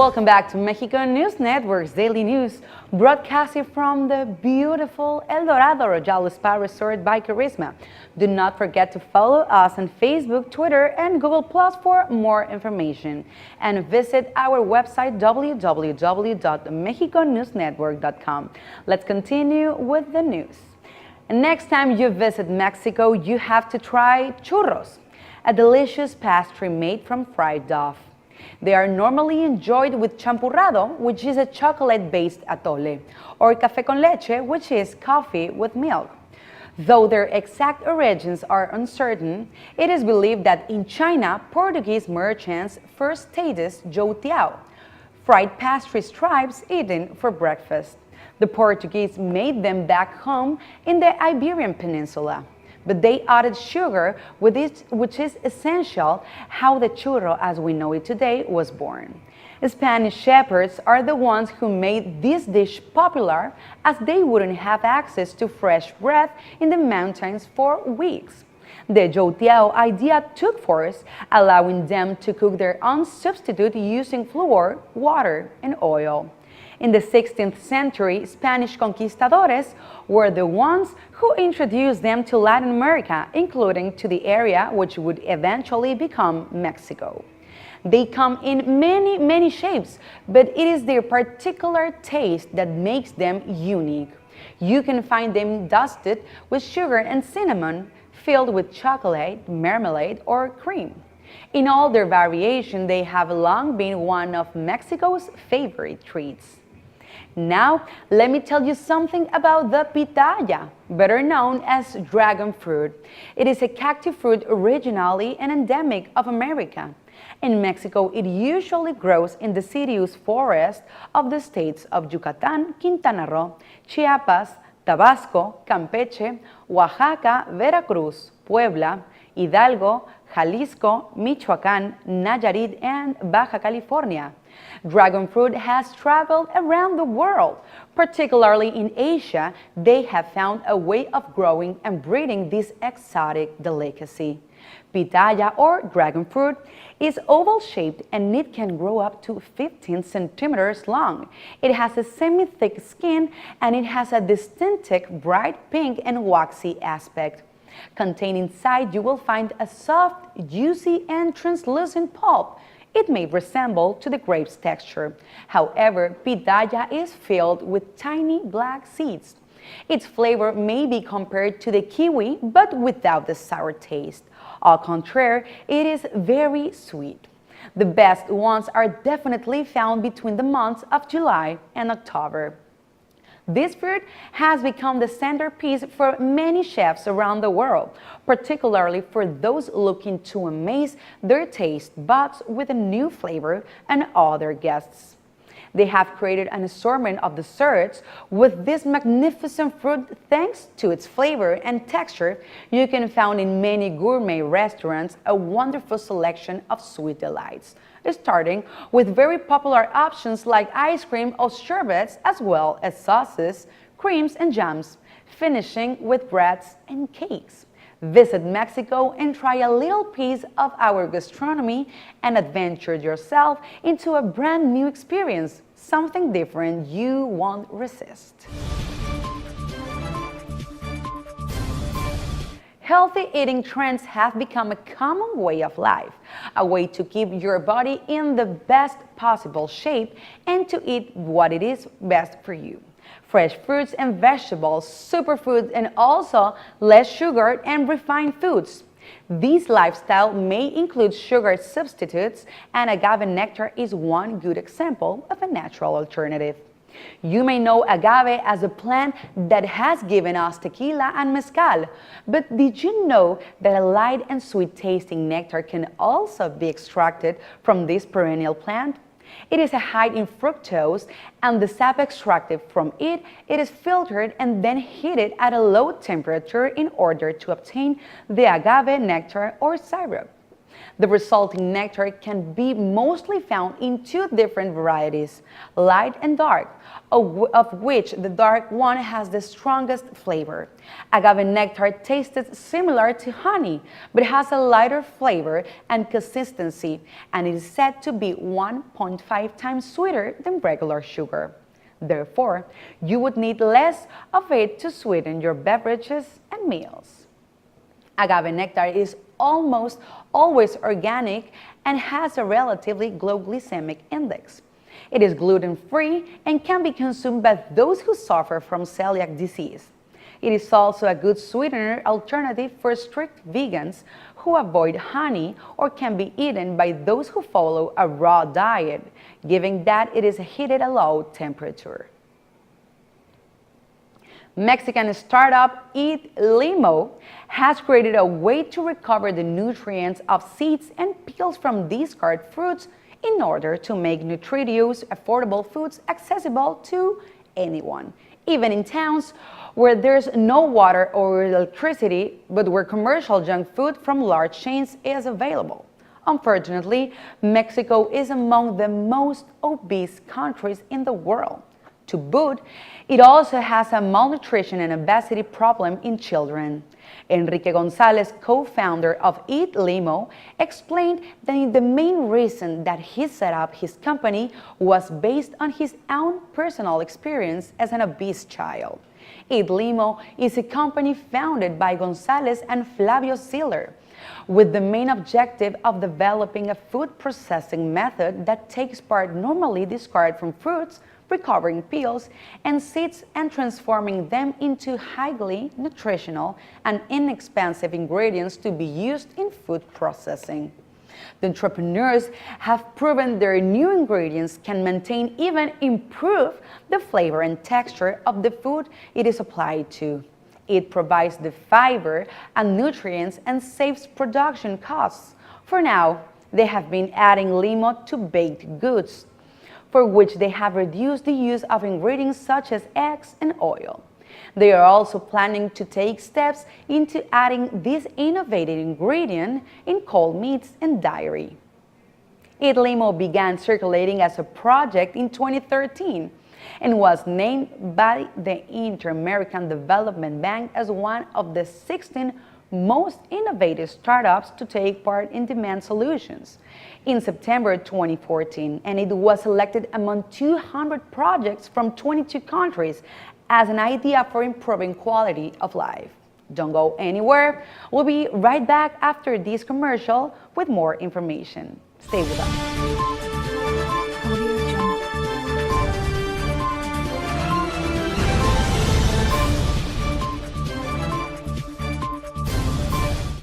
Welcome back to Mexico News Network's Daily News, broadcasting from the beautiful El Dorado Royal Spa Resort by Charisma. Do not forget to follow us on Facebook, Twitter, and Google Plus for more information. And visit our website www.mexiconewsnetwork.com. Let's continue with the news. Next time you visit Mexico, you have to try churros, a delicious pastry made from fried dough. They are normally enjoyed with champurrado, which is a chocolate-based atole, or café con leche, which is coffee with milk. Though their exact origins are uncertain, it is believed that in China, Portuguese merchants first tasted youtiao, fried pastry stripes eaten for breakfast. The Portuguese made them back home in the Iberian Peninsula, but they added sugar, which is essential how the churro as we know it today was born. Spanish shepherds are the ones who made this dish popular, as they wouldn't have access to fresh bread in the mountains for weeks. The youtiao idea took force, allowing them to cook their own substitute using flour, water, and oil. In the 16th century, Spanish conquistadores were the ones who introduced them to Latin America, including to the area which would eventually become Mexico. They come in many shapes, but it is their particular taste that makes them unique. You can find them dusted with sugar and cinnamon, filled with chocolate, marmalade, or cream. In all their variation, they have long been one of Mexico's favorite treats. Now, let me tell you something about the pitaya, better known as dragon fruit. It is a cactus fruit originally and endemic of America. In Mexico, it usually grows in the deciduous forest of the states of Yucatán, Quintana Roo, Chiapas, Tabasco, Campeche, Oaxaca, Veracruz, Puebla, Hidalgo, Jalisco, Michoacán, Nayarit, and Baja California. Dragon fruit has traveled around the world. Particularly in Asia, they have found a way of growing and breeding this exotic delicacy. Pitaya, or dragon fruit, is oval-shaped and it can grow up to 15 centimeters long. It has a semi-thick skin and it has a distinctive bright pink and waxy aspect. Contained inside, you will find a soft, juicy, and translucent pulp. It may resemble to the grape's texture. However, pitaya is filled with tiny black seeds. Its flavor may be compared to the kiwi, but without the sour taste. Au contraire, it is very sweet. The best ones are definitely found between the months of July and October. This fruit has become the centerpiece for many chefs around the world, particularly for those looking to amaze their taste buds with a new flavor and other guests. They have created an assortment of desserts with this magnificent fruit. Thanks to its flavor and texture, you can find in many gourmet restaurants a wonderful selection of sweet delights, starting with very popular options like ice cream or sherbets, as well as sauces, creams, and jams, finishing with breads and cakes. Visit Mexico and try a little piece of our gastronomy and adventure yourself into a brand new experience, something different you won't resist. Healthy eating trends have become a common way of life, a way to keep your body in the best possible shape and to eat what it is best for you. Fresh fruits and vegetables, superfoods, and also less sugar and refined foods. This lifestyle may include sugar substitutes, and agave nectar is one good example of a natural alternative. You may know agave as a plant that has given us tequila and mezcal, but did you know that a light and sweet tasting nectar can also be extracted from this perennial plant? It is high in fructose, and the sap extracted from it is filtered and then heated at a low temperature in order to obtain the agave nectar or syrup. The resulting nectar can be mostly found in two different varieties, light and dark, of which the dark one has the strongest flavor. Agave nectar tastes similar to honey, but has a lighter flavor and consistency, and it is said to be 1.5 times sweeter than regular sugar. Therefore, you would need less of it to sweeten your beverages and meals. Agave nectar is almost always organic and has a relatively low glycemic index. It is gluten-free and can be consumed by those who suffer from celiac disease. It is also a good sweetener alternative for strict vegans who avoid honey, or can be eaten by those who follow a raw diet, given that it is heated at low temperature. Mexican startup Eat Limo has created a way to recover the nutrients of seeds and peels from discarded fruits in order to make nutritious, affordable foods accessible to anyone, even in towns where there's no water or electricity, but where commercial junk food from large chains is available. Unfortunately, Mexico is among the most obese countries in the world. To boot, it also has a malnutrition and obesity problem in children. Enrique Gonzalez, co-founder of Eat Limo, explained that the main reason that he set up his company was based on his own personal experience as an obese child. Eat Limo is a company founded by Gonzalez and Flavio Ziller, with the main objective of developing a food processing method that takes part normally discarded from fruits, recovering peels and seeds and transforming them into highly nutritional and inexpensive ingredients to be used in food processing. The entrepreneurs have proven their new ingredients can maintain, even improve, the flavor and texture of the food it is applied to. It provides the fiber and nutrients and saves production costs. For now, they have been adding limo to baked goods, for which they have reduced the use of ingredients such as eggs and oil. They are also planning to take steps into adding this innovative ingredient in cold meats and dairy. Eat Limo began circulating as a project in 2013 and was named by the Inter-American Development Bank as one of the 16 most innovative startups to take part in demand solutions in September 2014, and it was selected among 200 projects from 22 countries as an idea for improving quality of life. Don't go anywhere. We'll be right back after this commercial with more information. Stay with us.